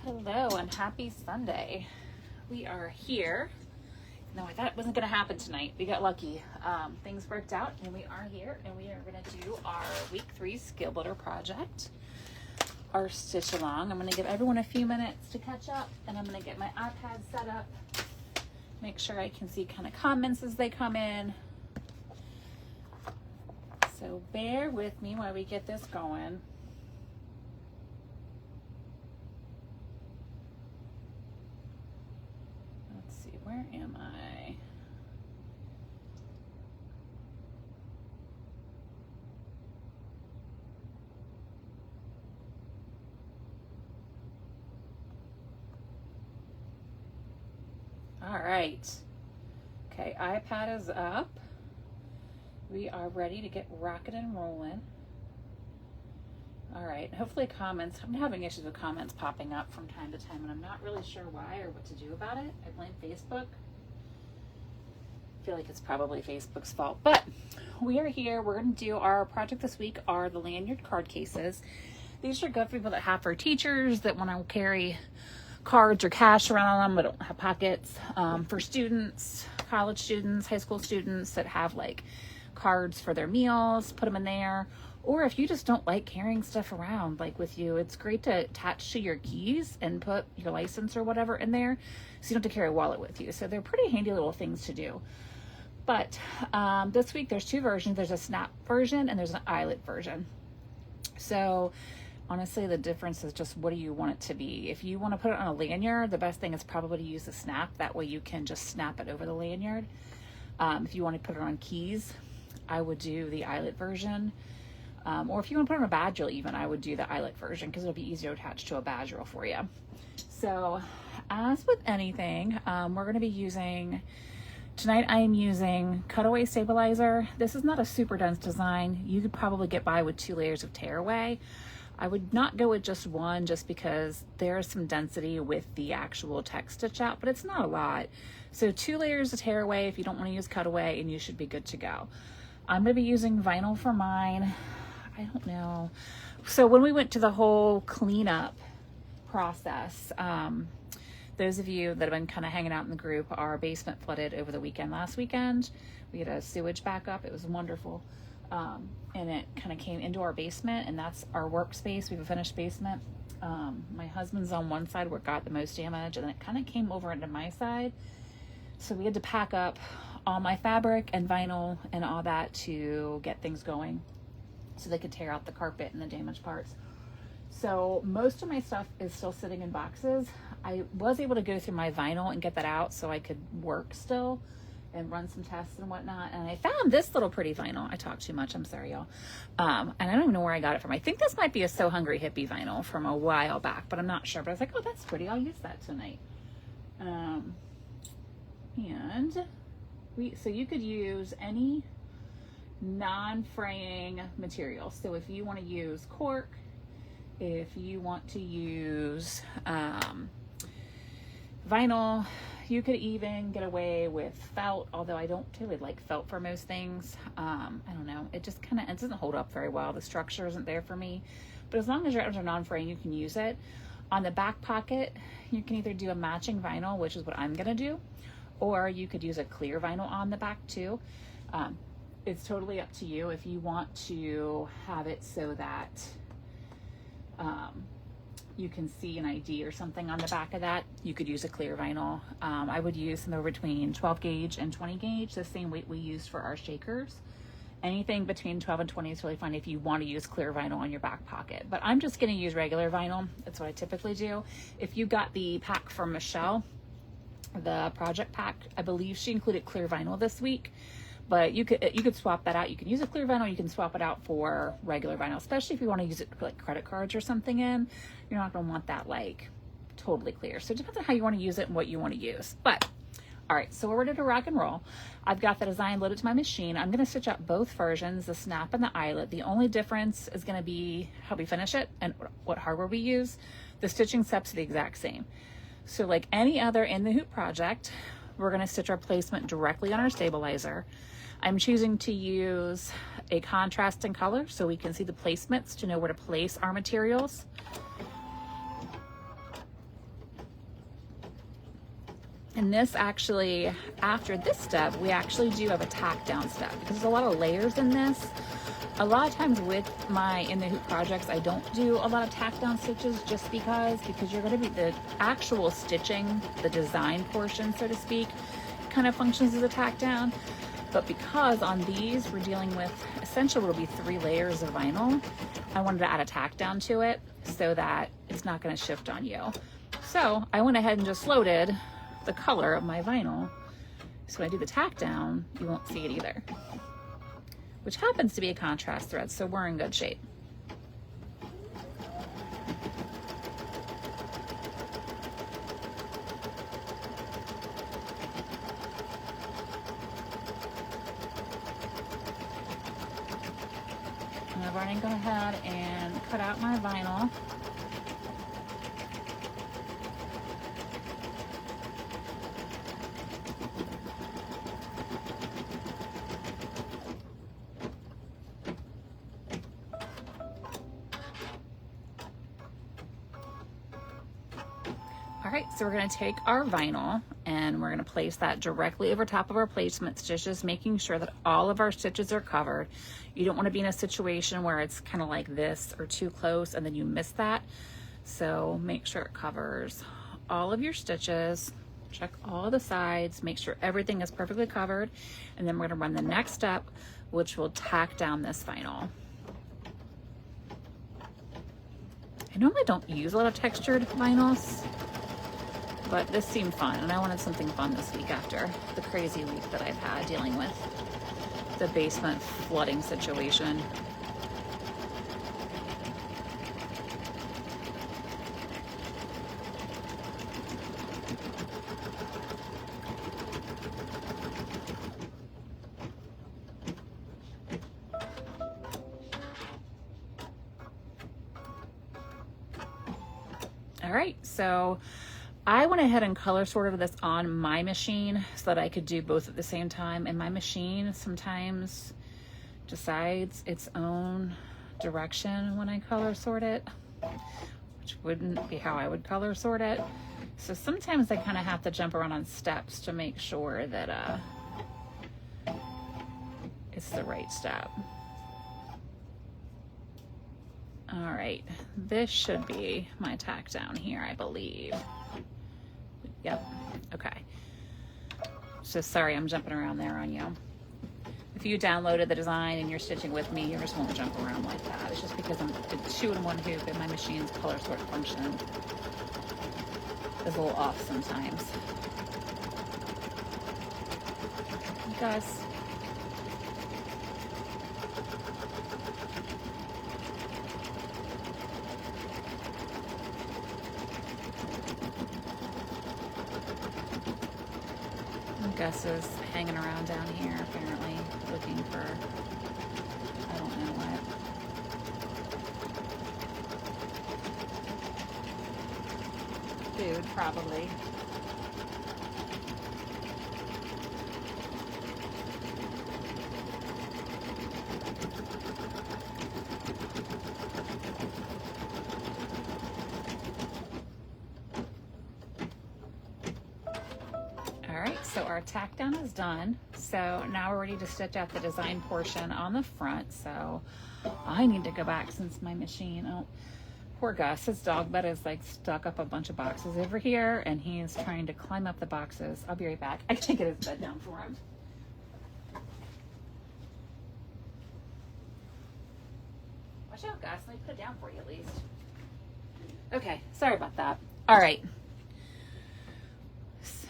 Hello and happy Sunday. We are here. No, I thought it wasn't going to happen tonight. We got lucky. Things worked out and we are here and we are going to do our week 3 skill builder project, our stitch along. I'm going to give everyone a few minutes to catch up and I'm going to get my iPad set up, make sure I can see kind of comments as they come in. So bear with me while we get this going. Where am I? All right. Okay, iPad is up. We are ready to get rocking and rolling. All right, hopefully comments. I'm having issues with comments popping up from time to time, and I'm not really sure why or what to do about it. I blame Facebook. I feel like it's probably Facebook's fault, but we are here. We're going to do our project this week are the lanyard card cases. These are good for people that have for teachers that want to carry cards or cash around on them but don't have pockets. For students, college students, high school students that have like cards for their meals, put them in there. Or if you just don't like carrying stuff around like with you, it's great to attach to your keys and put your license or whatever in there so you don't have to carry a wallet with you. So they're pretty handy little things to do. But this week there's 2 versions. There's a snap version and there's an eyelet version. So honestly, the difference is just what do you want it to be. If you want to put it on a lanyard, the best thing is probably to use the snap. That way you can just snap it over the lanyard. If you want to put it on keys, I would do the eyelet version. Or if you want to put on a badge reel even, I would do the eyelet version because it'll be easier to attach to a badge reel for you. So as with anything, we're going to be using, tonight I am using Cutaway Stabilizer. This is not a super dense design. You could probably get by with 2 layers of tearaway. I would not go with just one just because there's some density with the actual text stitch out, but it's not a lot. So 2 layers of tearaway if you don't want to use cutaway and you should be good to go. I'm going to be using vinyl for mine. I don't know. So when we went to the whole cleanup process, those of you that have been kind of hanging out in the group, our basement flooded over the weekend. Last weekend, we had a sewage backup. It was wonderful. And it kind of came into our basement, and that's our workspace. We have a finished basement. My husband's on one side where it got the most damage, and then it kind of came over into my side. So we had to pack up all my fabric and vinyl and all that to get things going so they could tear out the carpet and the damaged parts. So most of my stuff is still sitting in boxes. I was able to go through my vinyl and get that out so I could work still and run some tests and whatnot. And I found this little pretty vinyl. I talk too much, I'm sorry y'all. And I don't even know where I got it from. I think this might be a So Hungry Hippie vinyl from a while back, but I'm not sure. But I was like, oh, that's pretty, I'll use that tonight. So you could use any non-fraying material. So if you want to use cork, if you want to use vinyl, you could even get away with felt, although I don't really like felt for most things. I don't know, it just kind of, it doesn't hold up very well. The structure isn't there for me, but as long as your items are non-fraying, you can use it. On the back pocket, you can either do a matching vinyl, which is what I'm gonna do, or you could use a clear vinyl on the back too. It's totally up to you. If you want to have it so that you can see an ID or something on the back of that, you could use a clear vinyl. I would use somewhere between 12 gauge and 20 gauge, the same weight we used for our shakers. Anything between 12 and 20 is really fine if you want to use clear vinyl on your back pocket. But I'm just going to use regular vinyl. That's what I typically do. If you got the pack from Michelle, the project pack, I believe she included clear vinyl this week. But you could swap that out. You can use a clear vinyl. You can swap it out for regular vinyl, especially if you want to use it to put like credit cards or something in. You're not going to want that like totally clear. So it depends on how you want to use it and what you want to use. But all right, so we're ready to rock and roll. I've got the design loaded to my machine. I'm going to stitch up both versions, the snap and the eyelet. The only difference is going to be how we finish it and what hardware we use. The stitching steps are the exact same. So like any other in the hoop project, we're going to stitch our placement directly on our stabilizer. I'm choosing to use a contrasting color so we can see the placements to know where to place our materials. And this actually, after this step, we actually do have a tack down step because there's a lot of layers in this. A lot of times with my In the Hoop projects, I don't do a lot of tack down stitches just because you're going to be the actual stitching, the design portion, so to speak, kind of functions as a tack down. But because on these, we're dealing with essentially what will be 3 layers of vinyl, I wanted to add a tack down to it so that it's not going to shift on you. So I went ahead and just loaded the color of my vinyl. So when I do the tack down, you won't see it either, which happens to be a contrast thread, so we're in good shape. And I've already gone ahead and cut out my vinyl. Alright, so we're going to take our vinyl and we're going to place that directly over top of our placement stitches, making sure that all of our stitches are covered. You don't want to be in a situation where it's kind of like this or too close and then you miss that. So make sure it covers all of your stitches, check all the sides, make sure everything is perfectly covered, and then we're going to run the next step, which will tack down this vinyl. I normally don't use a lot of textured vinyls, but this seemed fun and I wanted something fun this week after the crazy week that I've had dealing with the basement flooding situation. All right, so I went ahead and color sorted this on my machine so that I could do both at the same time. And my machine sometimes decides its own direction when I color sort it, which wouldn't be how I would color sort it. So sometimes I kind of have to jump around on steps to make sure that it's the right step. All right, this should be my tack down here, I believe. Yep, okay. So sorry, I'm jumping around there on you. If you downloaded the design and you're stitching with me, you just won't jump around like that. It's just because I'm a 2-in-1 hoop and my machine's color sort function is a little off sometimes. You guys. Gus is hanging around down here, apparently, looking for, I don't know what. Food, probably. So our tack down is done. So now we're ready to stitch out the design portion on the front. So I need to go back since my machine, oh, poor Gus, his dog bed is like stuck up a bunch of boxes over here and he is trying to climb up the boxes. I'll be right back. I can't get his bed down for him. Watch out, Gus. Let me put it down for you at least. Okay, sorry about that. All right.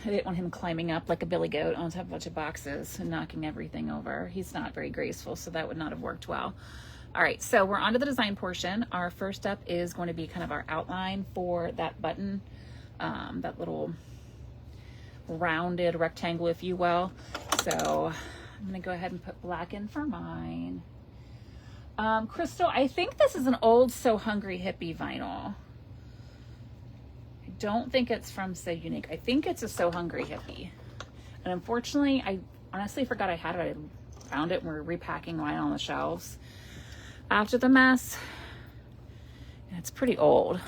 I didn't want him climbing up like a billy goat on top of a bunch of boxes and knocking everything over. He's not very graceful, so that would not have worked well. All right, so we're on to the design portion. Our first step is going to be kind of our outline for that button, that little rounded rectangle, if you will. So I'm gonna go ahead and put black in for mine. Crystal, I think this is an old So Hungry Hippie vinyl. Don't think it's from So Unique. I think it's a So Hungry Hippie. And unfortunately, I honestly forgot I had it. I found it when we were repacking mine on the shelves after the mess. And it's pretty old.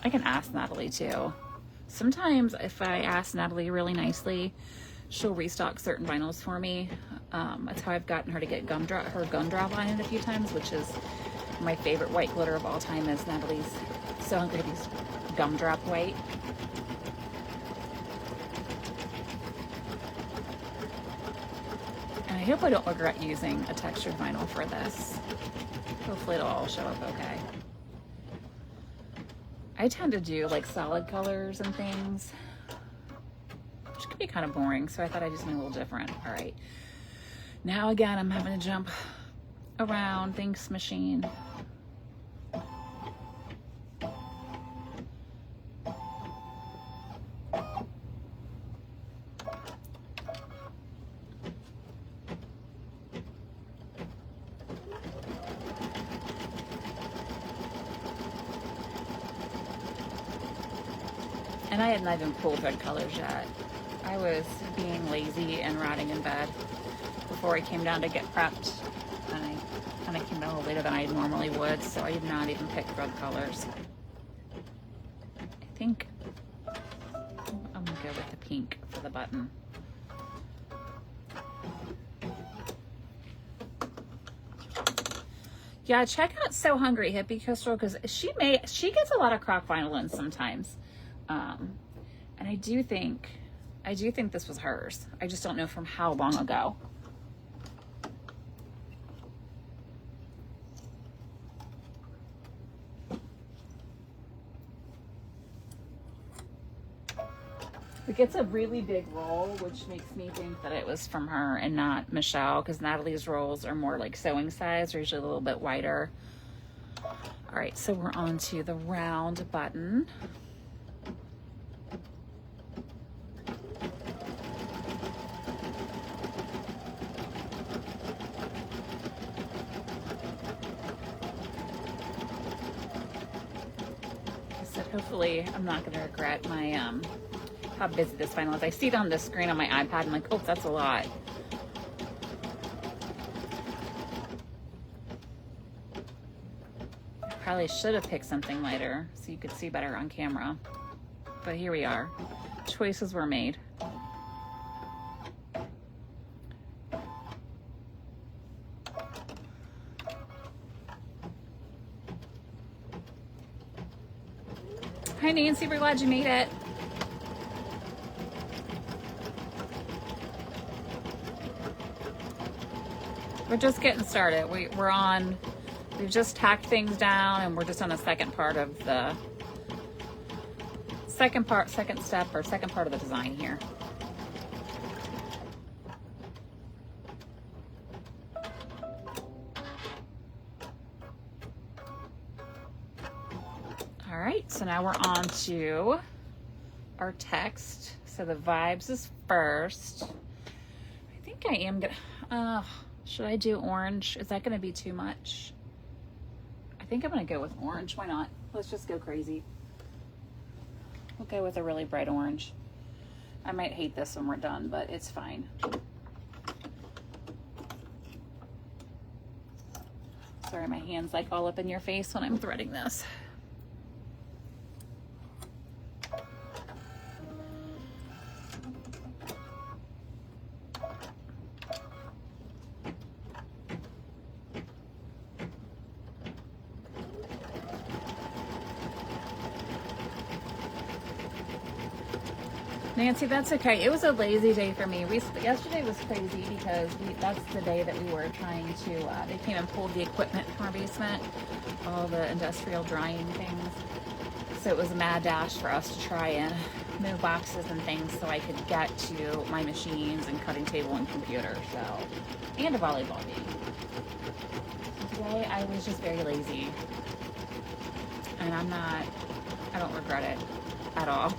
I can ask Natalie too. Sometimes if I ask Natalie really nicely, she'll restock certain vinyls for me. That's how I've gotten her to get her gumdrop line a few times, which is my favorite white glitter of all time is Natalie's So Hungry Hippie's Gumdrop White. And I hope I don't regret using a textured vinyl for this. Hopefully it'll all show up okay. I tend to do like solid colors and things, which could be kind of boring, so I thought I'd do something a little different. All right. Now again, I'm having to jump around, thanks machine. And I hadn't even pulled red colors yet. I was being lazy and rotting in bed before I came down to get prepped. And I kind of came down a little later than I normally would, so I did not even pick red colors. I think I'm gonna go with the pink for the button. Yeah, check out So Hungry Hippie, Crystal, because she gets a lot of croc vinyl in sometimes. And I do think this was hers. I just don't know from how long ago. It gets a really big roll, which makes me think that it was from her and not Michelle, because Natalie's rolls are more like sewing size, they're usually a little bit wider. All right, so we're on to the round button. Hopefully I'm not going to regret my how busy this vinyl is. I see it on the screen on my iPad. I'm like, oh, that's a lot. Probably should have picked something lighter so you could see better on camera. But here we are. Choices were made. Hi Nancy, we're glad you made it. We're just getting started. We've just tacked things down and we're just on the second part of the second part of the design here. All right, so now we're on to our text. So the vibes is first. I think I am gonna, should I do orange? Is that gonna be too much? I think I'm gonna go with orange. Why not? Let's just go crazy. We'll go with a really bright orange. I might hate this when we're done, but it's fine. Sorry, my hand's like all up in your face when I'm threading this. Nancy, that's okay. It was a lazy day for me. Yesterday was crazy because that's the day that we were trying to, they came and pulled the equipment from our basement, all the industrial drying things. So it was a mad dash for us to try and move boxes and things so I could get to my machines and cutting table and computer, and a volleyball game. Today I was just very lazy. And I don't regret it at all.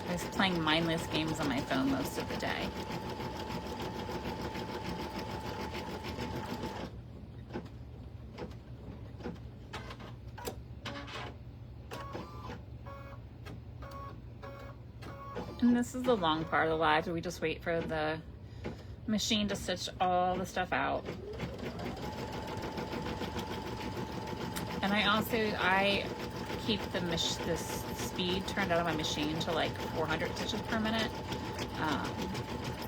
I was playing mindless games on my phone most of the day. And this is the long part of the live. Do we just wait for the machine to stitch all the stuff out. And I keep the speed turned out on my machine to like 400 stitches per minute.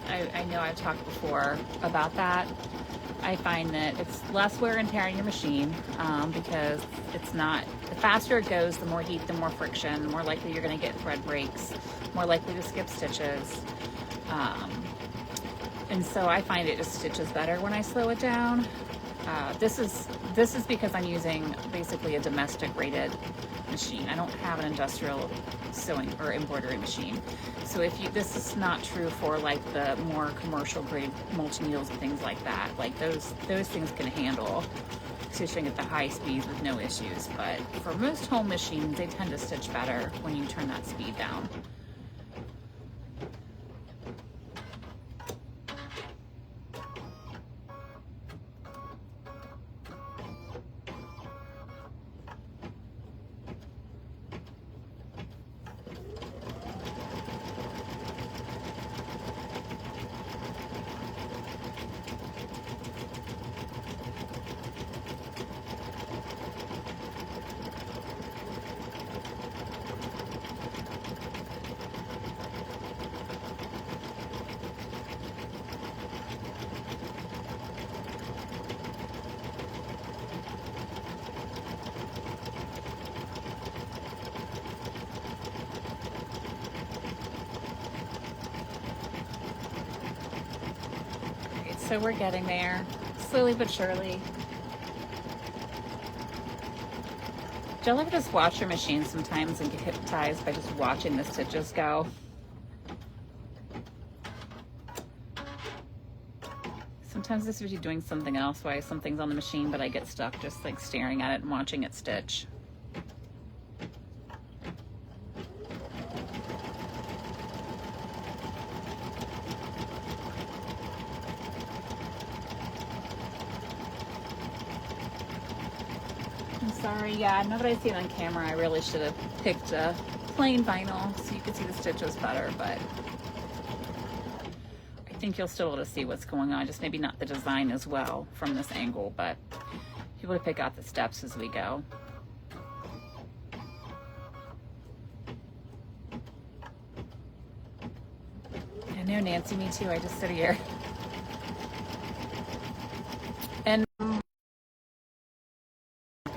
I know I've talked before about that. I find that it's less wear and tear on your machine because it's not, the faster it goes, the more heat, the more friction, the more likely you're going to get thread breaks, more likely to skip stitches. And so I find it just stitches better when I slow it down. This is because I'm using basically a domestic rated machine. I don't have an industrial sewing or embroidery machine. So this is not true for like the more commercial grade multi-needles and things like that. Like those things can handle stitching at the high speeds with no issues. But for most home machines, they tend to stitch better when you turn that speed down. So we're getting there, slowly but surely. Do you ever just watch your machine sometimes and get hypnotized by just watching the stitches go? Sometimes this is you doing something else while something's on the machine, but I get stuck just like staring at it and watching it stitch. Sorry, yeah, now that I see it on camera, I really should have picked a plain vinyl so you could see the stitches better, but I think you'll still be able to see what's going on, just maybe not the design as well from this angle, but you'll be able to pick out the steps as we go. I know, Nancy, me too, I just sit here. And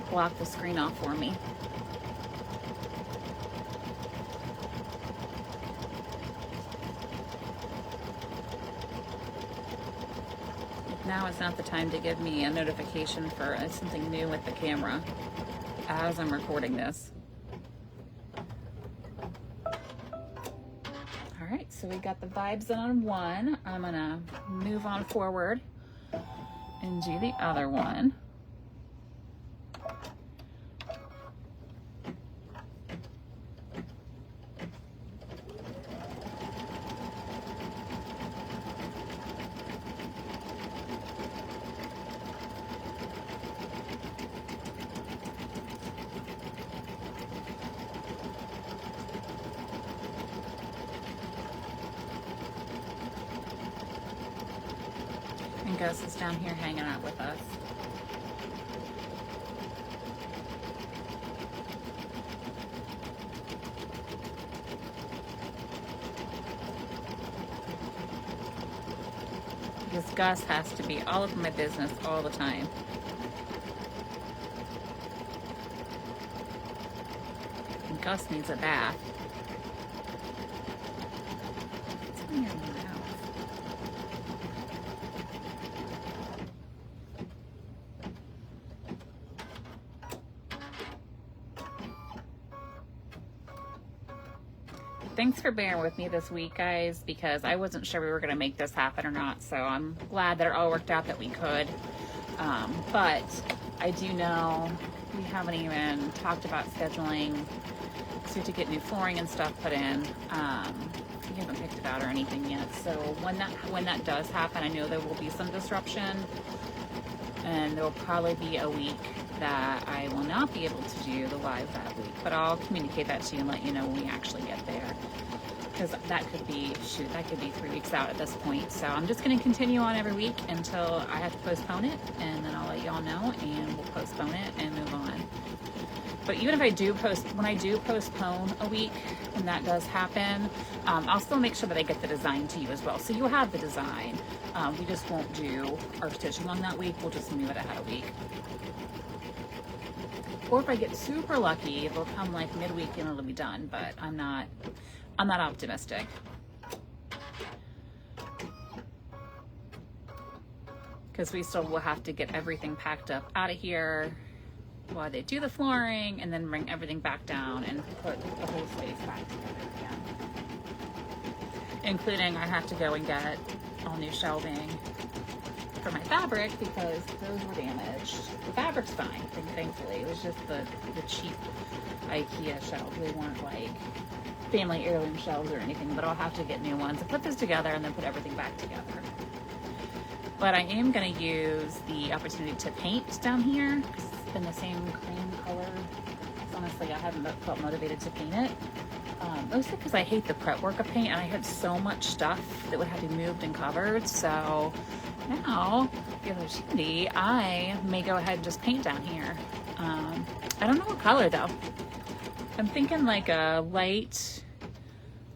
block the screen off for me. Now is not the time to give me a notification for something new with the camera as I'm recording this. All right, so we got the vibes on one. I'm gonna move on forward and do the other one. And Gus is down here hanging out with us. Because Gus has to be all over my business all the time. And Gus needs a bath. It's in your mouth. Thanks for bearing with me this week, guys, because I wasn't sure we were going to make this happen or not, so I'm glad that it all worked out that we could. But I do know we haven't even talked about scheduling so to get new flooring and stuff put in. We haven't picked it out or anything yet, so when that does happen, I know there will be some disruption, and there will probably be a week that I will not be able to do the live that week, but I'll communicate that to you and let you know when we actually get there. because that could be, shoot, that could be 3 weeks out at this point. So I'm just going to continue on every week until I have to postpone it, and then I'll let y'all know, and we'll postpone it and move on. But even if I do when I do postpone a week, and that does happen, I'll still make sure that I get the design to you as well. So you have the design. We just won't do our stitching on that week. We'll just move it ahead a week. Or if I get super lucky, it'll come like midweek and it'll be done, but I'm not optimistic. Because we still will have to get everything packed up out of here while they do the flooring, and then bring everything back down and put the whole space back together again. Including I have to go and get all new shelving for my fabric because those were damaged. The fabric's fine, thankfully. It was just the cheap IKEA shelves. They weren't like family heirloom shelves or anything, but I'll have to get new ones and put this together and then put everything back together. But I am going to use the opportunity to paint down here because it's been the same cream color. Honestly, I haven't felt motivated to paint it. Mostly because I hate the prep work of paint, and I had so much stuff that would have to be moved and covered. So now, the opportunity, I may go ahead and just paint down here. I don't know what color though. I'm thinking like a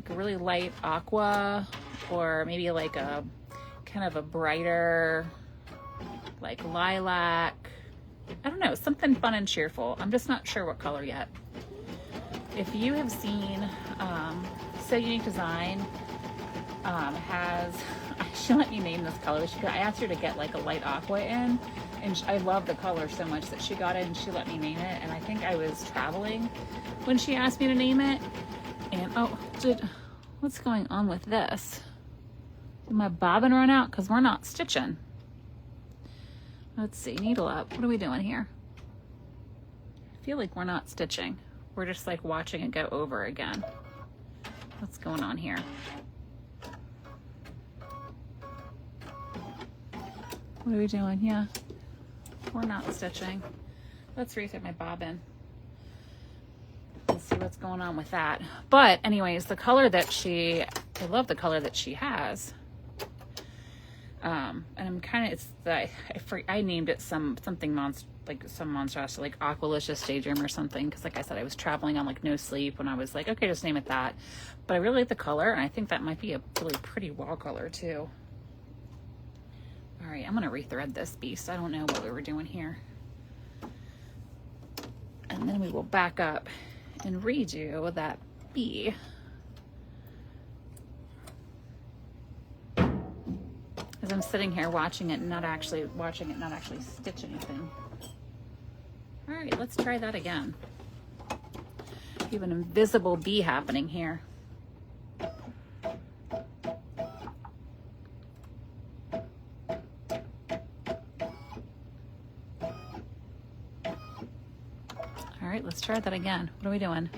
really light aqua, or maybe like a kind of a brighter, like lilac. I don't know, something fun and cheerful. I'm just not sure what color yet. If you have seen So Unique Design she let me name this color. I asked her to get like a light aqua in, and I love the color so much that she got it and she let me name it. And I think I was traveling when she asked me to name it. And what's going on with this? Did my bobbin run out? Because we're not stitching. Let's see, needle up. What are we doing here? I feel like we're not stitching. We're just like watching it go over again. What's going on here? What are we doing? Yeah, we're not stitching. Let's reset my bobbin. Let's see what's going on with that. But anyways, the color that I love the color that she has. And I'm kind of, I named it something monstrosity, like Aqualicious Daydream or something, because like I said, I was traveling on like no sleep when I was like, okay, just name it that. But I really like the color, and I think that might be a really pretty wall color too. All right, I'm gonna rethread this beast. I don't know what we were doing here. And then we will back up and redo that bee. As I'm sitting here watching it, not actually stitch anything. All right, let's try that again. You have an invisible bee happening here. All right, let's try that again. What are we doing?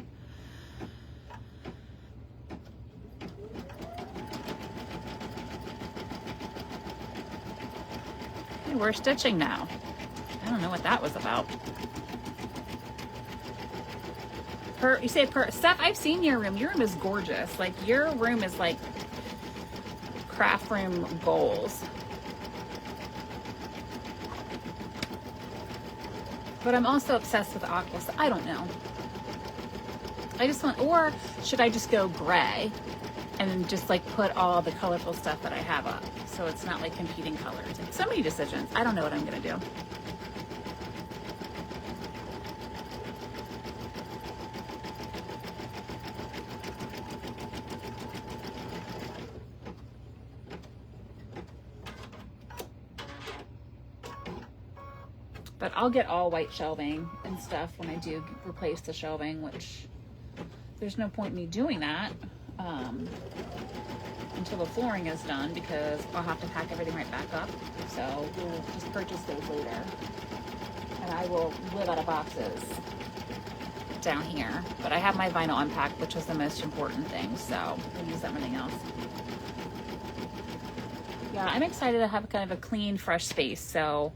Okay, we're stitching now. I don't know what that was about. Steph, I've seen your room. Your room is gorgeous. Like, your room is like craft room goals. But I'm also obsessed with aqua, so I don't know. I just want, or should I just go gray and then just like put all the colorful stuff that I have up so it's not like competing colors? Like, so many decisions. I don't know what I'm gonna do. But I'll get all white shelving and stuff when I do replace the shelving, which there's no point in me doing that until the flooring is done, because I'll have to pack everything right back up. So we'll just purchase those later. And I will live out of boxes down here. But I have my vinyl unpacked, which is the most important thing. So I'll use everything else. Yeah, I'm excited to have kind of a clean, fresh space. So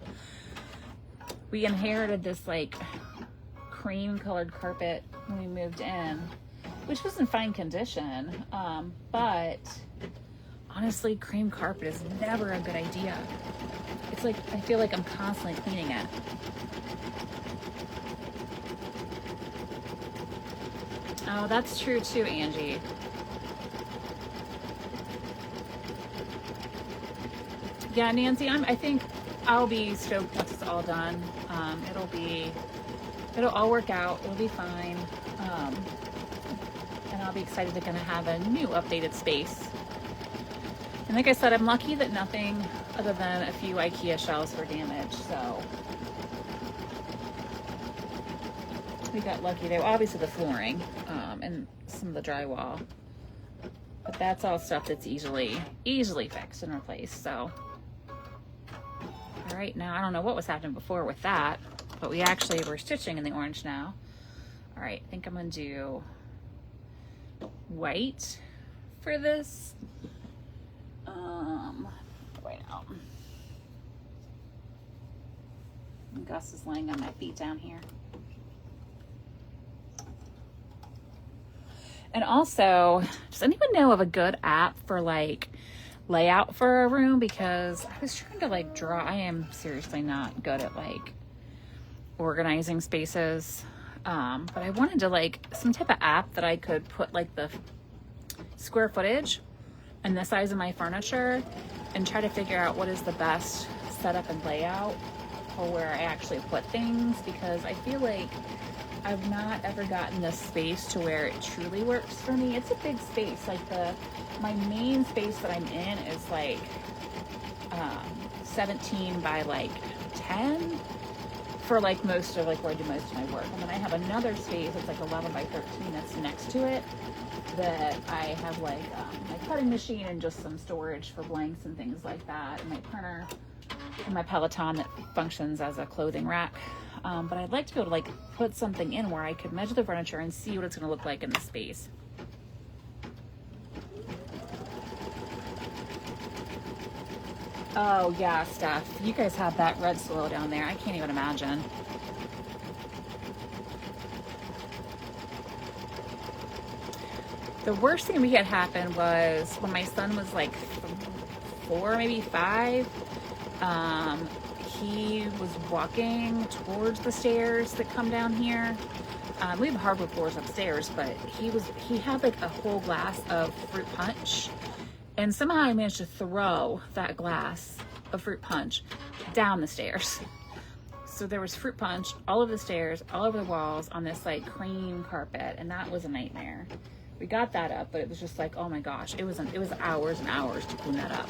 we inherited this like cream colored carpet when we moved in, which was in fine condition. But honestly, cream carpet is never a good idea. It's like, I feel like I'm constantly cleaning it. Oh, that's true too, Angie. Yeah, Nancy, I think I'll be stoked once it's all done. It'll all work out. It'll be fine. And I'll be excited to kind of have a new updated space. And like I said, I'm lucky that nothing other than a few IKEA shelves were damaged. So we got lucky there. Obviously the flooring and some of the drywall. But that's all stuff that's easily fixed and replaced. So all right, now I don't know what was happening before with that, but we're stitching in the orange now. All right, I think I'm gonna do white for this. Right now. Gus is laying on my feet down here. And also, does anyone know of a good app for like layout for a room? Because I was trying to like draw. I am seriously not good at like organizing spaces. But I wanted to like some type of app that I could put like the square footage and the size of my furniture and try to figure out what is the best setup and layout for where I actually put things, because I feel like I've not ever gotten this space to where it truly works for me. It's a big space. Like my main space that I'm in is like 17 by like 10 for like most of like where I do most of my work. And then I have another space that's like 11 by 13 that's next to it that I have like my cutting machine and just some storage for blanks and things like that, and my printer and my Peloton that functions as a clothing rack. But I'd like to be able to like put something in where I could measure the furniture and see what it's going to look like in the space. Oh yeah, Steph, you guys have that red soil down there. I can't even imagine. The worst thing we had happen was when my son was like 4, maybe 5. He was walking towards the stairs that come down here. We have hardwood floors upstairs, but he had like a whole glass of fruit punch, and somehow I managed to throw that glass of fruit punch down the stairs. So there was fruit punch all over the stairs, all over the walls on this like cream carpet, and that was a nightmare. We got that up, but it was just like, oh my gosh, it was hours and hours to clean that up.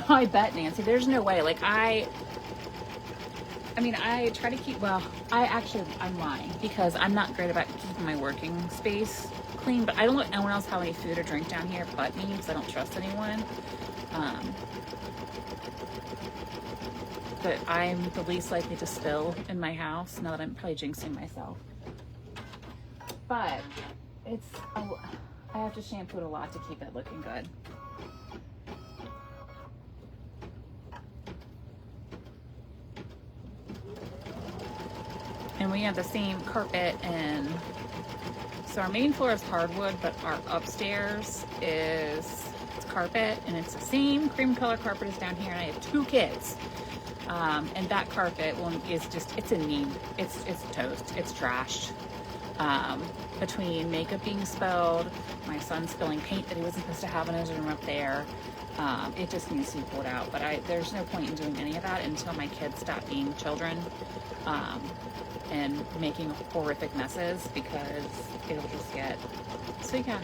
I bet, Nancy, there's no way. Like I try to keep, I'm lying because I'm not great about keeping my working space clean, but I don't let anyone else have any food or drink down here but me because I don't trust anyone. But I'm the least likely to spill in my house. Now that I'm probably jinxing myself. But I have to shampoo it a lot to keep it looking good. And we have the same carpet, and so our main floor is hardwood, but our upstairs it's carpet, and it's the same cream color carpet as down here, and I have 2 kids. And that carpet is just, it's in need. It's toast. It's trashed. Between makeup being spilled, my son spilling paint that he wasn't supposed to have in his room up there, it just needs to be pulled out. But there's no point in doing any of that until my kids stop being children and making horrific messes, because it'll just get... So yeah,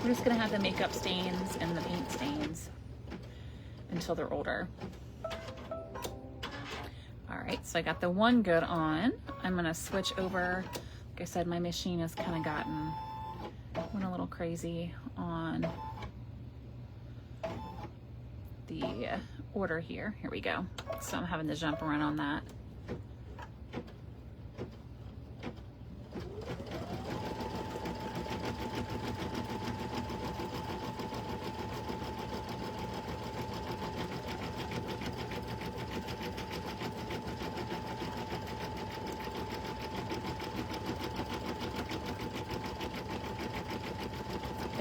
we're just gonna have the makeup stains and the paint stains until they're older. All right, so I got the one good on. I'm gonna switch over. Like I said, my machine has kind of went a little crazy on the order here. Here we go. So I'm having to jump around on that.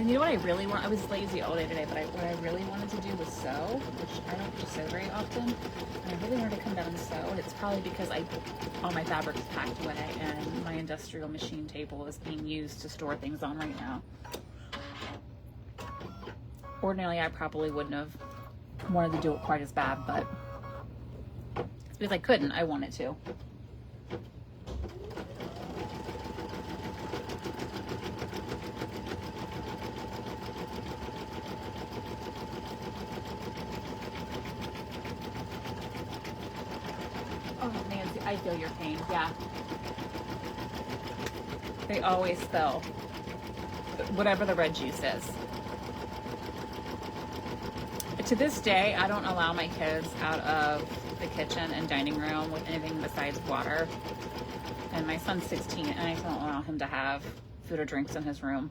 And you know what I really want? I was lazy all day today, but what I really wanted to do was sew, which I don't just sew very often. And I really wanted to come down and sew. And it's probably because all my fabric is packed away and my industrial machine table is being used to store things on right now. Ordinarily, I probably wouldn't have wanted to do it quite as bad, but it's because I couldn't. I wanted to. Oh, Nancy, I feel your pain. Yeah. They always spill whatever the red juice is. To this day, I don't allow my kids out of the kitchen and dining room with anything besides water. And my son's 16, and I don't allow him to have food or drinks in his room.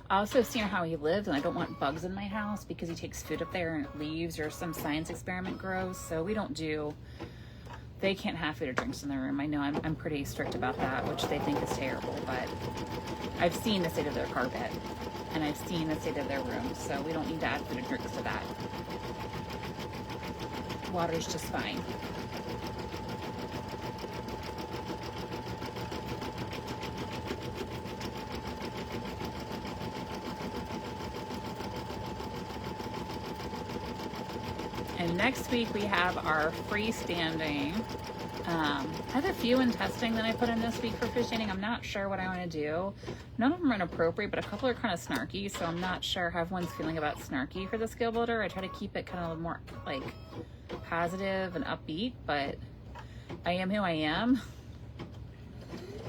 I also seen how he lives, and I don't want bugs in my house because he takes food up there and it leaves or some science experiment grows. So they can't have food or drinks in their room. I know I'm pretty strict about that, which they think is terrible, but I've seen the state of their carpet and I've seen the state of their room, so we don't need to add food or drinks to that. Water's just fine. And next week we have our freestanding. I have a few in testing that I put in this week for freestanding. I'm not sure what I want to do. None of them are inappropriate, but a couple are kind of snarky, so I'm not sure how everyone's feeling about snarky for the Skill Builder. I try to keep it kind of more like positive and upbeat, but I am who I am.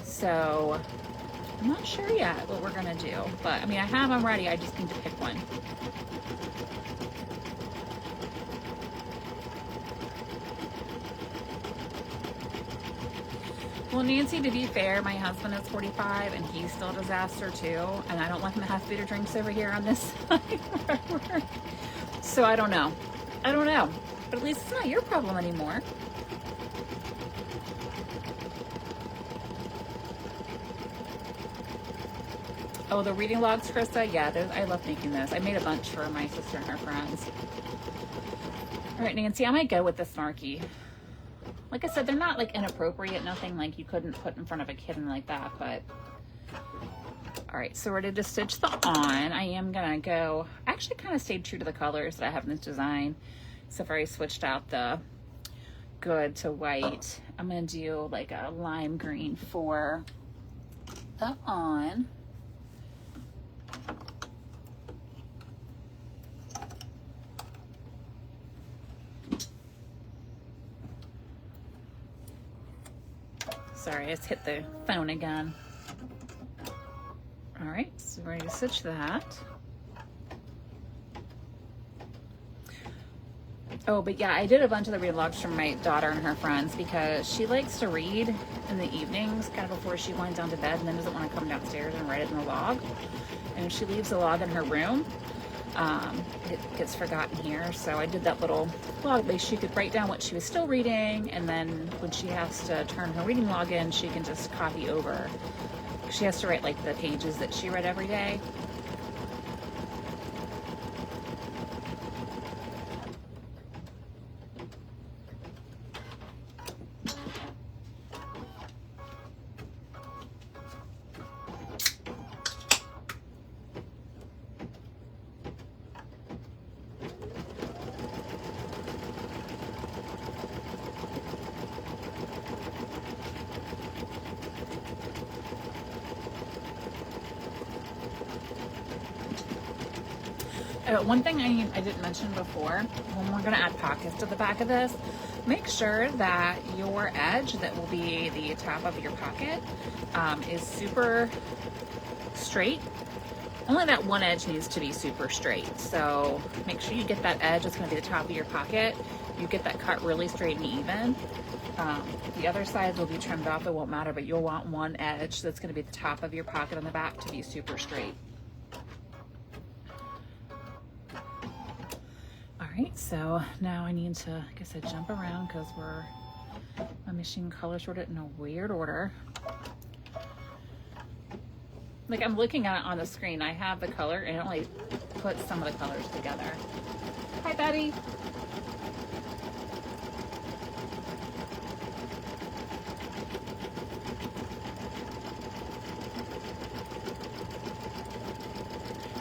So I'm not sure yet what we're gonna do, but I mean, I have them ready. I just need to pick one. Well, Nancy, to be fair, my husband is 45 and he's still a disaster too. And I don't want him to have food or drinks over here on this side where I work. So I don't know. But at least it's not your problem anymore. Oh, the reading logs, Krista? Yeah, I love making those. I made a bunch for my sister and her friends. All right, Nancy, I might go with the snarky. Like I said, they're not like inappropriate, nothing like you couldn't put in front of a kid and like that, but all right, so we're ready to stitch the on. I am gonna go, I actually kind of stayed true to the colors that I have in this design. So far I switched out the good to white. I'm gonna do like a lime green for the on. Sorry, I just hit the phone again. All right, so we're ready to stitch that. Oh, but yeah, I did a bunch of the read logs from my daughter and her friends because she likes to read in the evenings, kind of before she winds down to bed, and then doesn't want to come downstairs and write it in the log. And if she leaves the log in her room, it gets forgotten here. So I did that little log base. She could write down what she was still reading, and then when she has to turn her reading log in, she can just copy over. She has to write like the pages that she read every day. One thing I didn't mention before, when we're going to add pockets to the back of this, make sure that your edge that will be the top of your pocket is super straight. Only that one edge needs to be super straight. So make sure you get that edge that's going to be the top of your pocket. You get that cut really straight and even. The other sides will be trimmed off, it won't matter, but you'll want one edge that's going to be the top of your pocket on the back to be super straight. Alright, so now I need to, like I said, jump around because my machine color sorted in a weird order. like I'm looking at it on the screen. I have the color and it only puts some of the colors together. Hi, Betty.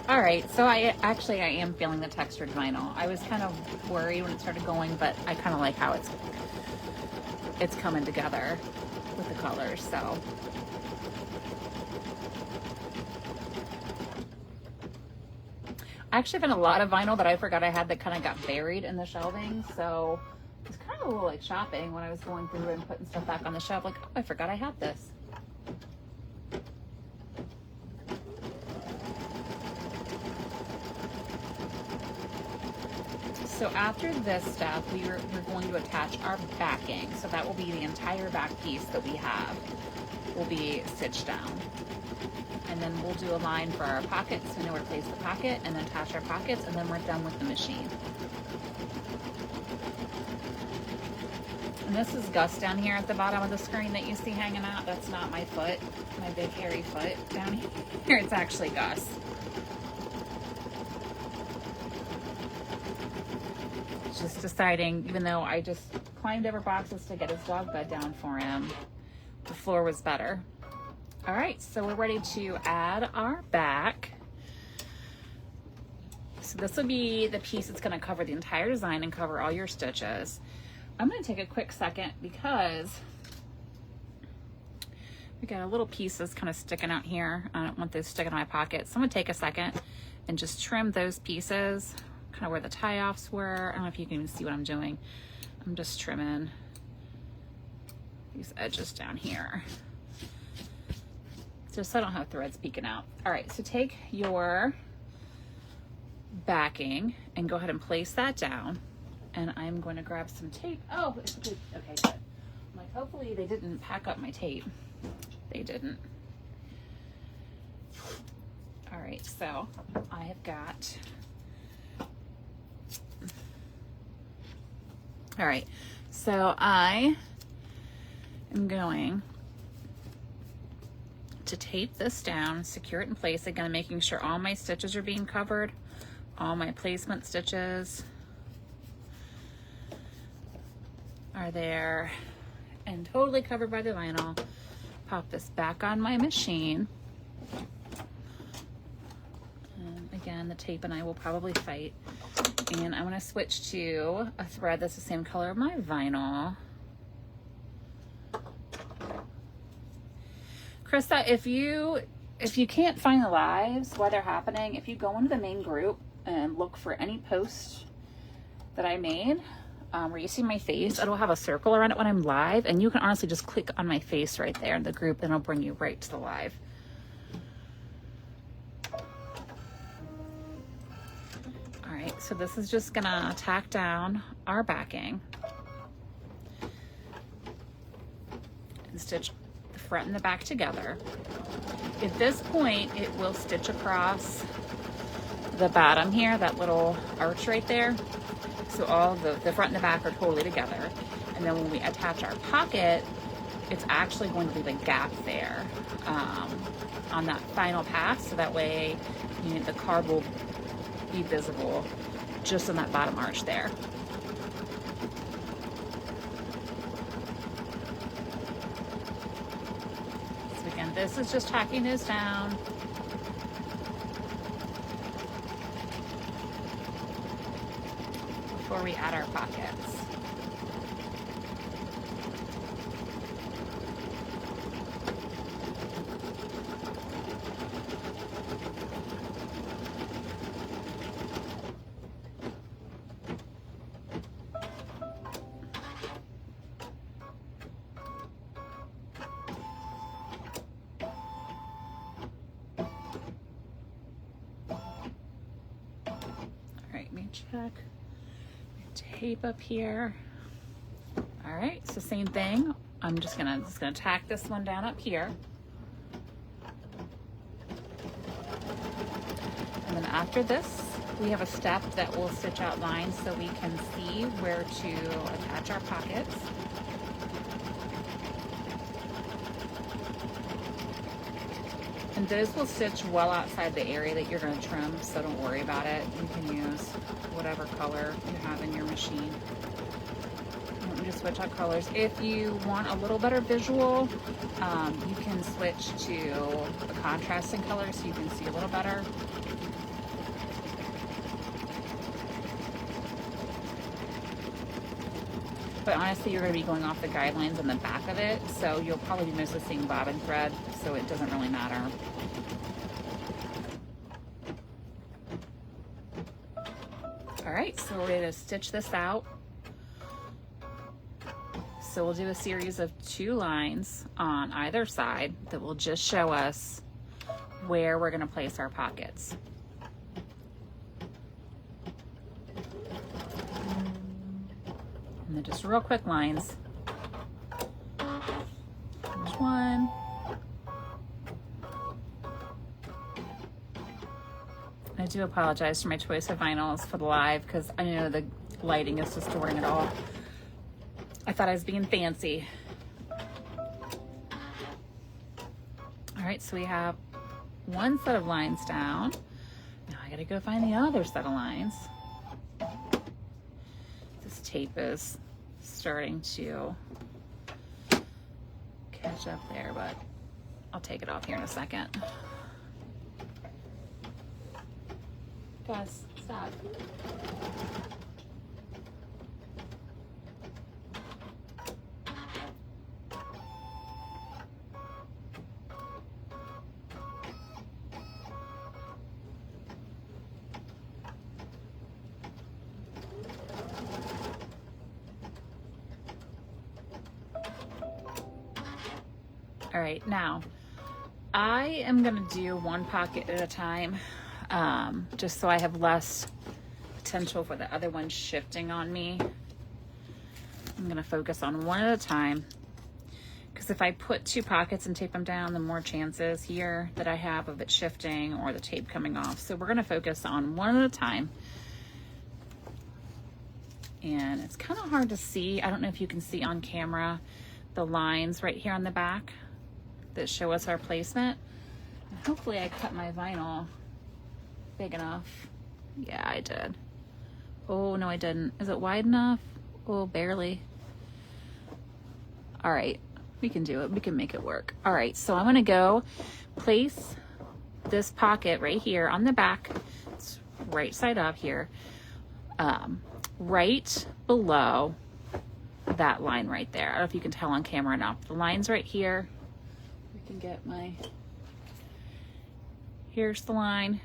All right, so I am feeling the textured vinyl. I was kind of worried when it started going, but I kind of like how it's coming together with the colors. So I actually found a lot of vinyl that I forgot I had that kind of got buried in the shelving. So it's kind of a little like shopping when I was going through and putting stuff back on the shelf. Like, oh, I forgot I had this. So after this step, we're going to attach our backing. So that will be the entire back piece that we have will be stitched down. And then we'll do a line for our pockets. We know where to place the pocket and then attach our pockets, and then we're done with the machine. And this is Gus down here at the bottom of the screen that you see hanging out. That's not my foot, my big hairy foot down here. It's actually Gus. Just deciding, even though I just climbed over boxes to get his dog bed down for him, the floor was better. All right, so we're ready to add our back. So this will be the piece that's going to cover the entire design and cover all your stitches. I'm going to take a quick second because we got a little pieces kind of sticking out here. I don't want those sticking in my pocket. So I'm going to take a second and just trim those pieces, kind of where the tie-offs were. I don't know if you can even see what I'm doing. I'm just trimming these edges down here, just so I don't have threads peeking out. All right, so take your backing and go ahead and place that down. And I'm going to grab some tape. Oh, it's good. Okay, good. I'm like, hopefully they didn't pack up my tape. They didn't. All right, so I have got, all right, so I am going to tape this down, secure it in place, again, making sure all my stitches are being covered, all my placement stitches are there and totally covered by the vinyl. Pop this back on my machine. And again, the tape and I will probably fight. And I'm going to switch to a thread that's the same color of my vinyl. Krista, if you can't find the lives while they're happening, if you go into the main group and look for any post that I made, where you see my face, it'll have a circle around it when I'm live, and you can honestly just click on my face right there in the group and it'll bring you right to the live. All right, so this is just gonna tack down our backing and stitch the front and the back together. At this point, it will stitch across the bottom here, that little arch right there. So all the front and the back are totally together. And then when we attach our pocket, it's actually going to leave a gap there on that final pass. So that way, the card will be visible just on that bottom arch there. So again, this is just tacking this down. Before we add our pockets. All right, let me check. Tape up here. All right, so same thing. I'm just gonna tack this one down up here. And then after this, we have a step that will stitch out lines so we can see where to attach our pockets. And those will stitch well outside the area that you're going to trim, so don't worry about it. You can use whatever color you have in your machine. You want me to switch out colors. If you want a little better visual, you can switch to the contrasting color so you can see a little better. But honestly, you're going to be going off the guidelines on the back of it, so you'll probably be mostly seeing bobbin thread, so it doesn't really matter. All right, so we're ready to stitch this out. So we'll do a series of 2 lines on either side that will just show us where we're going to place our pockets. And they're just real quick lines. There's one. I do apologize for my choice of vinyls for the live because I know the lighting is distorting it all. I thought I was being fancy. All right, so we have one set of lines down. Now I gotta go find the other set of lines. This tape is starting to catch up there, but I'll take it off here in a second. Guys, stop. All right, now I am gonna do one pocket at a time, just so I have less potential for the other one shifting on me. I'm gonna focus on one at a time, because if I put 2 pockets and tape them down, the more chances here that I have of it shifting or the tape coming off. So we're gonna focus on one at a time. And it's kind of hard to see. I don't know if you can see on camera the lines right here on the back that show us our placement. And hopefully I cut my vinyl big enough. Yeah, I did. Oh, no, I didn't. Is it wide enough? Oh, barely. All right, we can do it. We can make it work. All right, so I'm gonna go place this pocket right here on the back. It's right side up here. Right below that line right there. I don't know if you can tell on camera enough. The line's right here. We can get my, here's the line,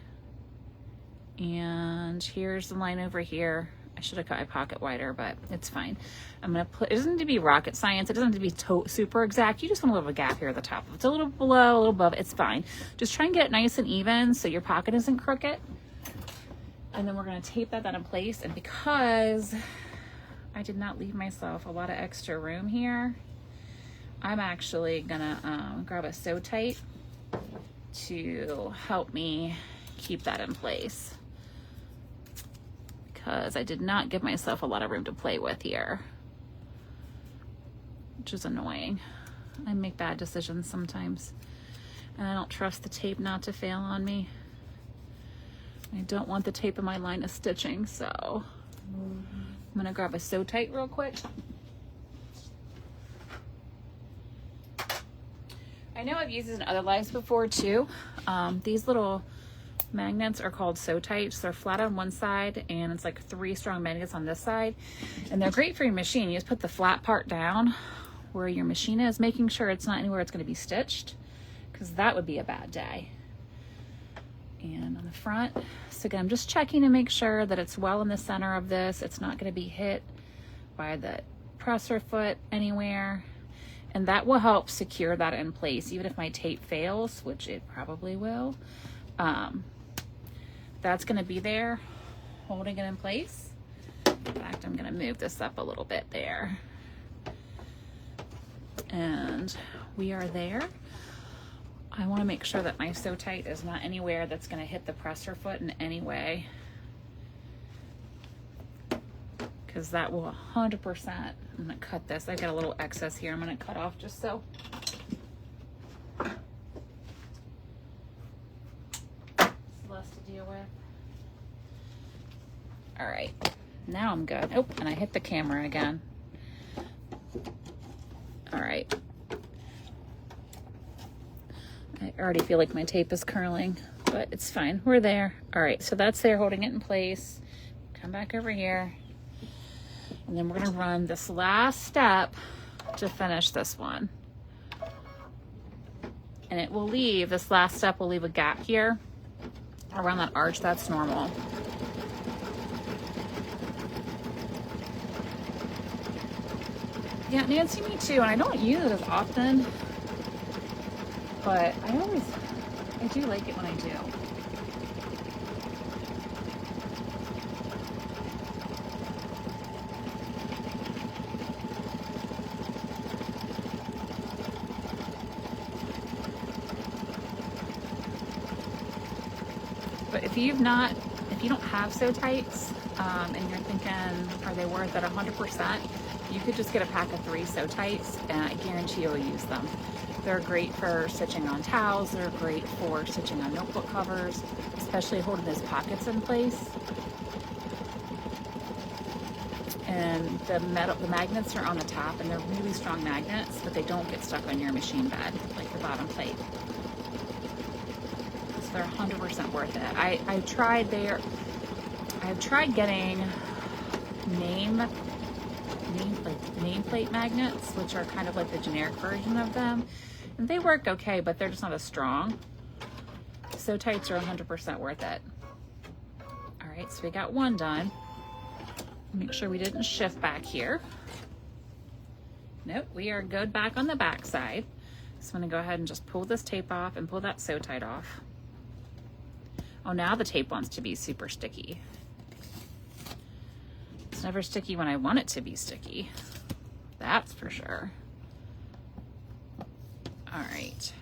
and here's the line over here. I should have cut my pocket wider, but it's fine. I'm gonna put, it doesn't need to be rocket science. It doesn't have to be super exact. You just want a little gap here at the top. If it's a little below, a little above, it's fine. Just try and get it nice and even so your pocket isn't crooked. And then we're gonna tape that in place. And because I did not leave myself a lot of extra room here, I'm actually gonna grab a Sew Tite to help me keep that in place, because I did not give myself a lot of room to play with here, which is annoying. I make bad decisions sometimes, and I don't trust the tape not to fail on me. I don't want the tape in my line of stitching, so I'm gonna grab a Sew Tite real quick. I know I've used these in other lives before too. These little magnets are called Sew Tites. They're flat on one side, and it's like 3 strong magnets on this side, and they're great for your machine. You just put the flat part down where your machine is, making sure it's not anywhere it's going to be stitched, because that would be a bad day. And on the front, so again, I'm just checking to make sure that it's well in the center of this. It's not going to be hit by the presser foot anywhere, and that will help secure that in place even if my tape fails, which it probably will. That's going to be there holding it in place. In fact, I'm going to move this up a little bit there, and we are there. I want to make sure that my Sew Tite is not anywhere that's going to hit the presser foot in any way, because that will 100%. I'm going to cut this. I've got a little excess here. I'm going to cut off just so. with. All right, now I'm good. Oh, and I hit the camera again. All right. I already feel like my tape is curling, but it's fine. We're there. All right, so that's there holding it in place. Come back over here. And then we're gonna run this last step to finish this one. And it will leave, this last step will leave a gap here around that arch. That's normal. Yeah, Nancy, me too. And I don't use it as often, but I do like it when I do. But if you don't have sew tights, and you're thinking, are they worth it 100%? You could just get a pack of 3 sew tights, and I guarantee you'll use them. They're great for stitching on towels. They're great for stitching on notebook covers, especially holding those pockets in place. And the magnets are on the top, and they're really strong magnets, but they don't get stuck on your machine bed, like the bottom plate. So they're 100% worth it. I've tried getting nameplate magnets, which are kind of like the generic version of them, and they work okay, but they're just not as strong. Sew tights are 100% worth it. All right, so we got one done. Make sure we didn't shift back here. Nope, we are good back on the back side. So I'm gonna go ahead and just pull this tape off and pull that sew tight off. Oh, now the tape wants to be super sticky. It's never sticky when I want it to be sticky. That's for sure. All right.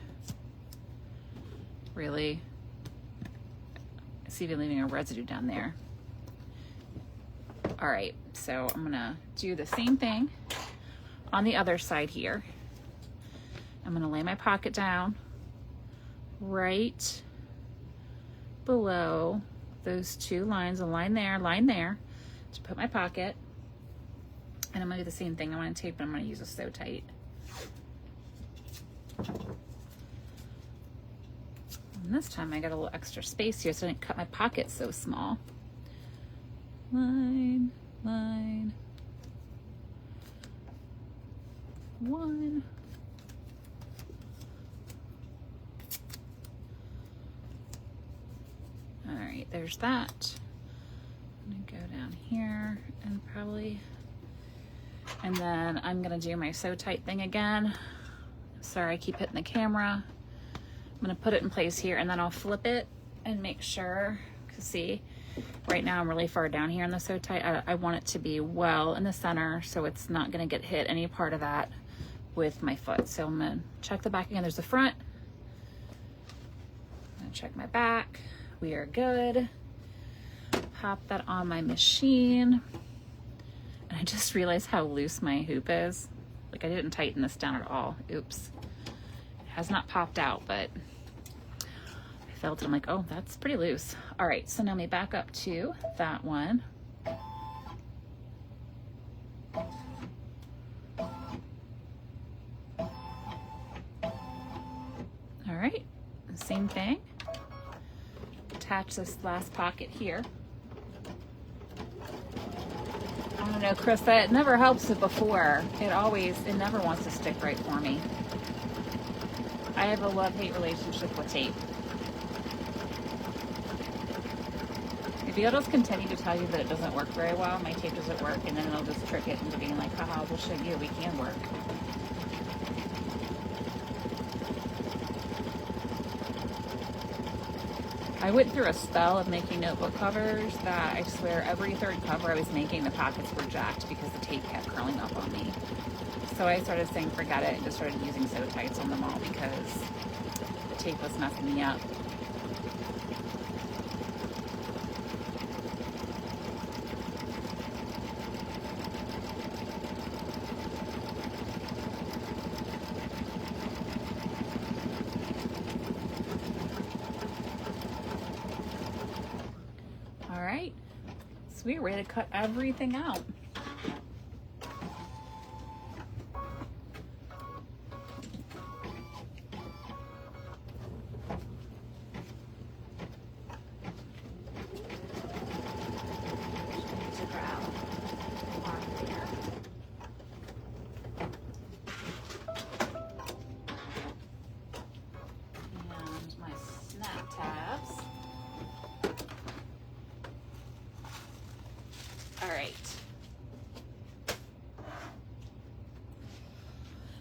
Really? I see you leaving a residue down there. All right, so I'm gonna do the same thing on the other side here. I'm gonna lay my pocket down right below those 2 lines, a line there, to put my pocket. And I'm gonna do the same thing. I want to tape, but I'm gonna use a sew tight. And this time I got a little extra space here, so I didn't cut my pocket so small. Line, 1. All right, there's that. I'm gonna go down here and then I'm gonna do my sew tight thing again. Sorry, I keep hitting the camera. I'm gonna put it in place here, and then I'll flip it and make sure, because see, right now I'm really far down here on the sew tight. I want it to be well in the center, so it's not gonna get hit any part of that with my foot. So I'm gonna check the back again. There's the front. I'm gonna check my back. We are good. Pop that on my machine. And I just realized how loose my hoop is. Like, I didn't tighten this down at all. Oops. It has not popped out, but I felt it. I'm like, oh, that's pretty loose. All right, so now let me back up to that one. All right, same thing. Attach this last pocket here. I don't know, Krista, it never helps it before. It never wants to stick right for me. I have a love-hate relationship with tape. If it'll just continue to tell you that it doesn't work very well, my tape doesn't work, and then it'll just trick it into being like, haha, we'll show you, we can work. I went through a spell of making notebook covers that I swear every third cover I was making, the pockets were jacked because the tape kept curling up on me. So I started saying forget it and just started using sew tights on them all because the tape was messing me up. So we're ready to cut everything out.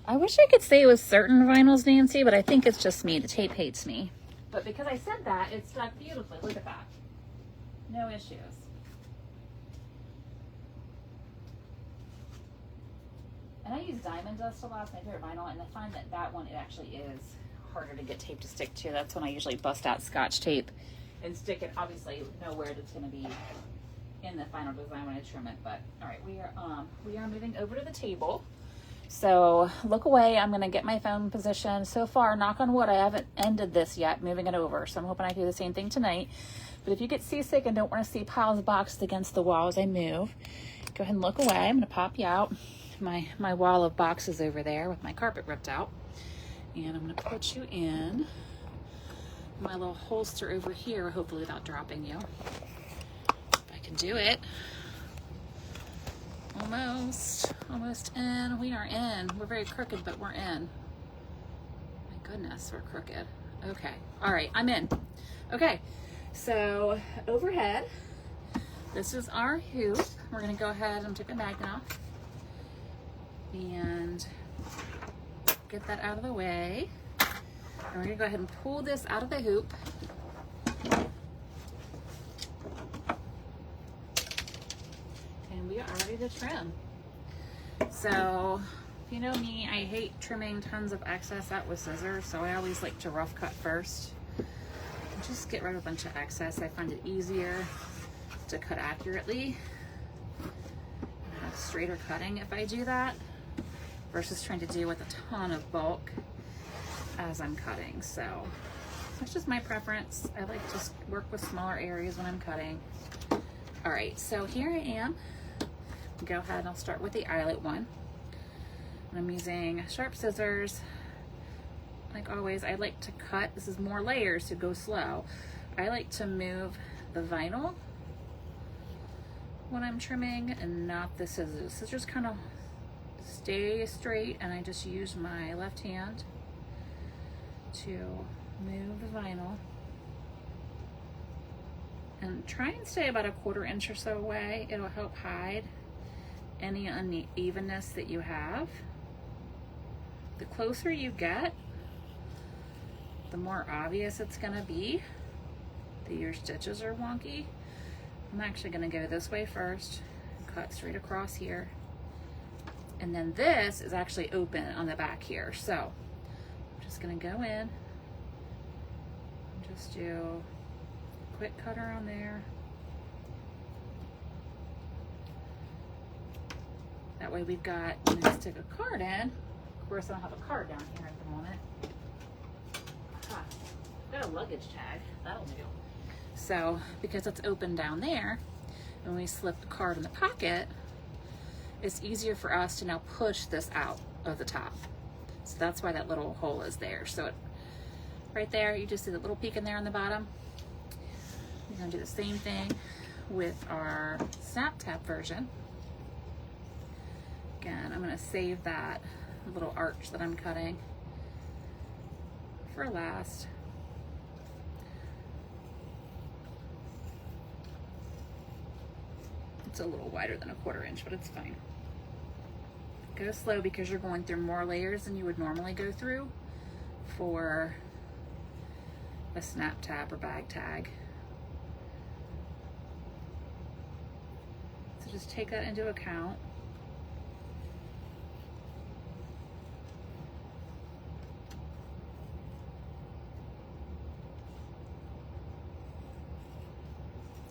I wish I could say it was certain vinyls, Nancy, but I think it's just me. The tape hates me. But because I said that, it stuck beautifully. Look at that. No issues. And I use Diamond Dust a lot, my favorite vinyl, and I find that that one, it actually is harder to get tape to stick to. That's when I usually bust out Scotch tape and stick it. Obviously, know where it's going to be in the final design when I trim it. But all right, we are moving over to the table. So look away. I'm going to get my phone position. So far, knock on wood, I haven't ended this yet, moving it over. So I'm hoping I do the same thing tonight. But if you get seasick and don't want to see piles of boxes against the wall as I move, go ahead and look away. I'm going to pop you out. My wall of boxes over there with my carpet ripped out. And I'm going to put you in my little holster over here, hopefully without dropping you. If I can do it. Almost in. We are in. We're very crooked, but we're in. My goodness, we're crooked. Okay. All right, I'm in. Okay, so overhead, this is our hoop. We're gonna go ahead and take the magnet off and get that out of the way. And we're gonna go ahead and pull this out of the hoop. We are ready to trim. So if you know me, I hate trimming tons of excess out with scissors, so I always like to rough cut first and just get rid of a bunch of excess. I find it easier to cut accurately and have straighter cutting if I do that versus trying to deal with a ton of bulk as I'm cutting. So that's just my preference. I like to work with smaller areas when I'm cutting. All right, so here I am. Go ahead and I'll start with the eyelet one. I'm using sharp scissors. Like always, I like to cut. This is more layers to go slow. I like to move the vinyl when I'm trimming and not the scissors. Scissors kind of stay straight, and I just use my left hand to move the vinyl. And try and stay about 1/4 inch or so away. It'll help hide any unevenness that you have. The closer you get, the more obvious it's gonna be that your stitches are wonky. I'm actually gonna go this way first, cut straight across here. And then this is actually open on the back here. So I'm just gonna go in and just do a quick cutter on there. That way we've got, when I stick a card in, of course I don't have a card down here at the moment. Got a luggage tag, that'll do. So, because it's open down there, when we slip the card in the pocket, it's easier for us to now push this out of the top. So that's why that little hole is there. So right there, you just see the little peek in there on the bottom. We're gonna do the same thing with our Snap Tap version. Again, I'm gonna save that little arch that I'm cutting for last. It's a little wider than 1/4 inch, but it's fine. Go slow because you're going through more layers than you would normally go through for a Snap Tap or bag tag. So just take that into account.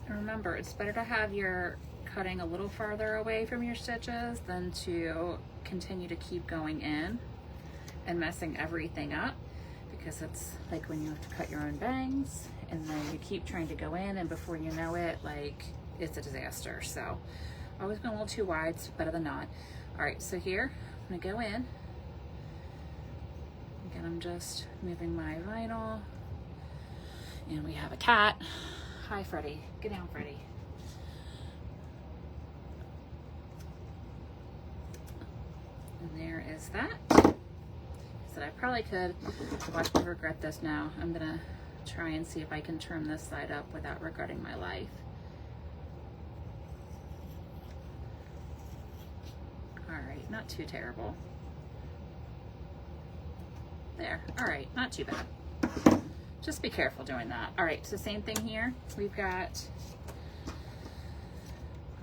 And remember, it's better to have your cutting a little farther away from your stitches than to continue to keep going in and messing everything up, because it's like when you have to cut your own bangs and then you keep trying to go in and before you know it, like it's a disaster. So always going a little too wide, it's better than not. All right, so here I'm gonna go in. Again, I'm just moving my vinyl. And we have a cat. Hi, Freddie. Get down, Freddie. And there is that. So I probably could, watch me regret this now. I'm gonna try and see if I can trim this side up without regretting my life. All right, not too terrible. There, all right, not too bad. Just be careful doing that. All right, so same thing here. We've got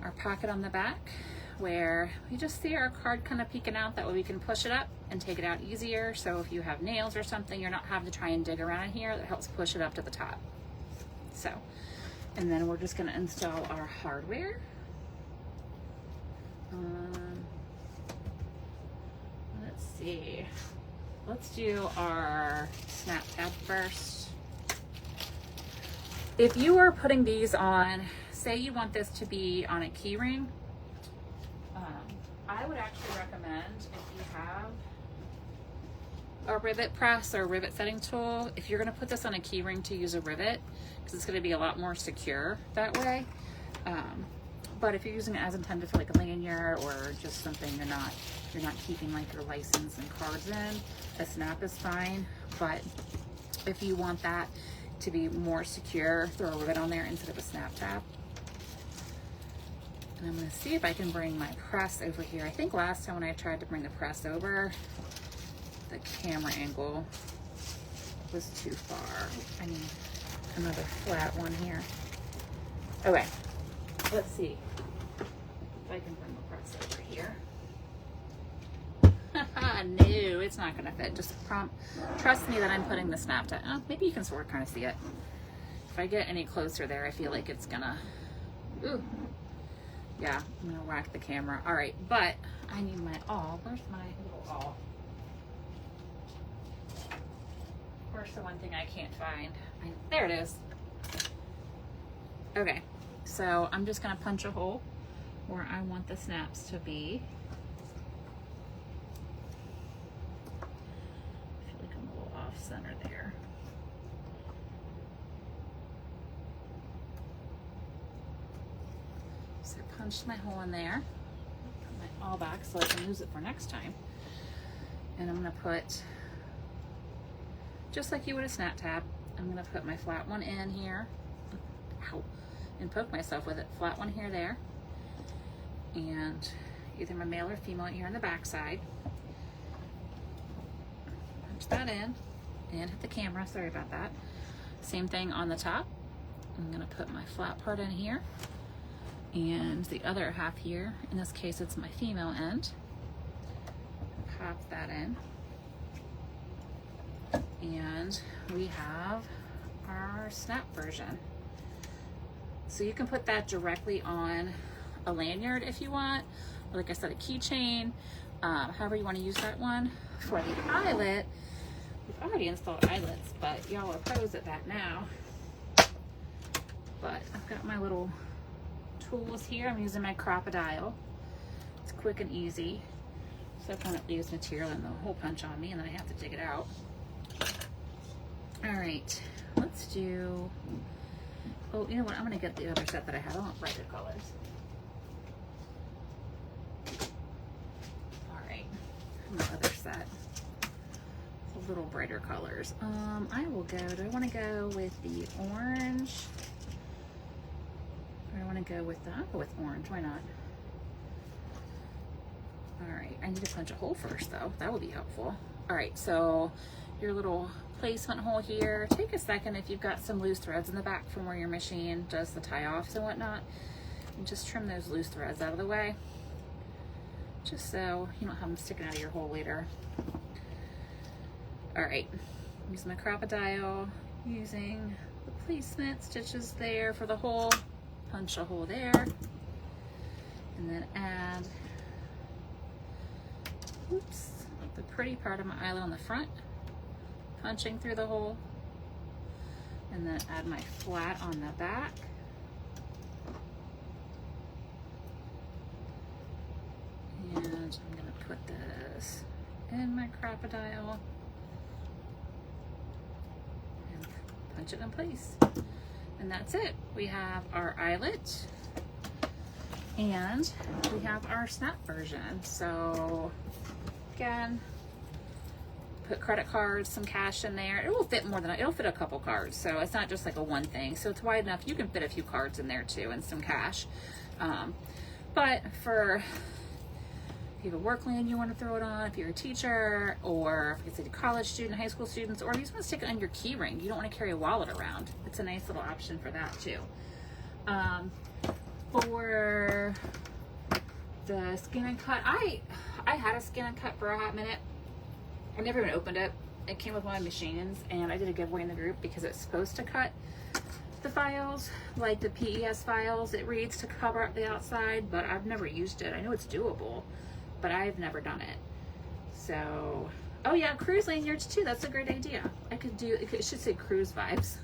our pocket on the back where we just see our card kind of peeking out. That way we can push it up and take it out easier. So if you have nails or something, you're not having to try and dig around in here. That helps push it up to the top. So, and then we're just gonna install our hardware. Let's see. Let's do our snap tab first. If you are putting these on, say you want this to be on a key ring, I would actually recommend if you have a rivet press or rivet setting tool, if you're gonna put this on a key ring, to use a rivet, because it's gonna be a lot more secure that way. But if you're using it as intended for like a lanyard or just something you're not keeping like your license and cards in, a snap is fine. But if you want that to be more secure, throw a rivet on there instead of a snap tab. And I'm gonna see if I can bring my press over here. I think last time when I tried to bring the press over, the camera angle was too far. I need another flat one here. Okay, let's see if I can bring the press over here. No, it's not gonna fit. Just trust me that I'm putting the snap tab. Oh, maybe you can sort of kind of see it. If I get any closer there, I feel like it's gonna, ooh. Yeah, I'm gonna whack the camera. All right, but I need my awl. Where's my little awl? Where's the one thing I can't find? There it is. Okay, so I'm just gonna punch a hole where I want the snaps to be. I feel like I'm a little off center there. So I punched my hole in there. Put my awl back so I can use it for next time. And I'm gonna put, just like you would a snap tab, I'm gonna put my flat one in here. Ow. And poke myself with it. Flat one here, there. And either my male or female here on the back side. Punch that in and hit the camera, sorry about that. Same thing on the top. I'm gonna put my flat part in here. And the other half here, in this case it's my female end. Pop that in. And we have our snap version. So you can put that directly on a lanyard if you want, or like I said, a keychain, however you want to use that one. For the eyelet, we've already installed eyelets, but y'all are pros at that now. But I've got my little tools here. I'm using my Crop-A-Dial. It's quick and easy. So if it leaves material in the hole punch on me and then I have to dig it out. All right, let's do, oh, you know what? I'm gonna get the other set that I had. I want brighter colors. All right, the other set. It's a little brighter colors. I will go, do I wanna go with the orange? Or I wanna go with the, I'll go with orange, why not? All right, I need to punch a hole first though. That would be helpful. All right, so your little placement hole here, take a second if you've got some loose threads in the back from where your machine does the tie-offs and whatnot, and just trim those loose threads out of the way, just so you don't have them sticking out of your hole later. All right, use my Crop-A-Dial, using the placement stitches there for the hole, punch a hole there, and then add, oops, the pretty part of my eyelet on the front, punching through the hole, and then add my flat on the back, And I'm gonna put this in my Crop-A-Dile and punch it in place. And that's it. We have our eyelet and we have our snap version. So again, put credit cards, some cash in there. It will fit more than, it'll fit a couple cards. So it's not just like a one thing. So it's wide enough. You can fit a few cards in there too and some cash. But for if you have a work land you want to throw it on, if you're a teacher, or if it's a college student, high school students, or you just want to stick it on your key ring. You don't want to carry a wallet around. It's a nice little option for that too. For the Scan and Cut, I had a Scan and Cut for a hot minute. I never even opened it. It came with one of my machines, and I did a giveaway in the group because it's supposed to cut the files, like the PES files. It reads to cover up the outside, but I've never used it. I know it's doable, but I've never done it. So, oh yeah, cruise lanyards too. That's a great idea. I could do, it should say cruise vibes.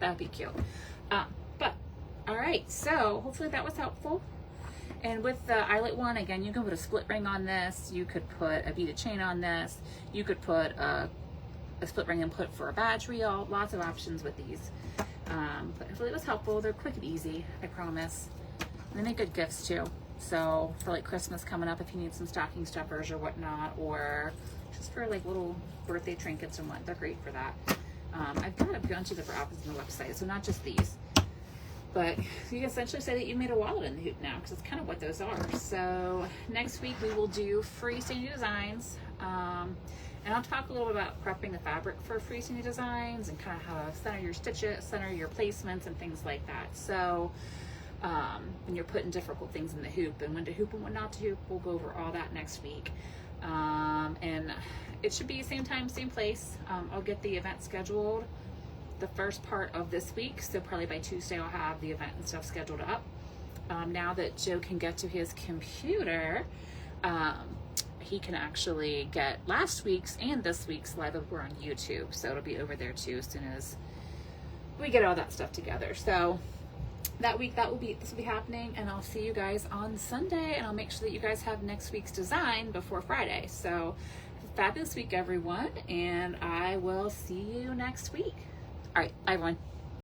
That'd be cute. But, all right, so hopefully that was helpful. And with the eyelet one, again, you can put a split ring on this. You could put a beaded chain on this. You could put a split ring and put for a badge reel. Lots of options with these. But hopefully it was helpful. They're quick and easy, I promise. And they make good gifts too. So for like Christmas coming up, if you need some stocking stuffers or whatnot, or just for like little birthday trinkets and what, they're great for that. I've got a bunch of different options on the website, so not just these. But you can essentially say that you made a wallet in the hoop now, because it's kind of what those are. So next week we will do freestanding designs. And I'll talk a little bit about prepping the fabric for freestanding designs and kind of how to center your stitches, center your placements and things like that. So when you're putting difficult things in the hoop and when to hoop and when not to hoop, we'll go over all that next week. And it should be same time, same place. I'll get the event scheduled the first part of this week. So probably by Tuesday I'll have the event and stuff scheduled up. Now that Joe can get to his computer, he can actually get last week's and this week's live over on YouTube. So it'll be over there too as soon as we get all that stuff together. So that week this will be happening, and I'll see you guys on Sunday, and I'll make sure that you guys have next week's design before Friday. So have a fabulous week, everyone, and I will see you next week. All right, bye everyone.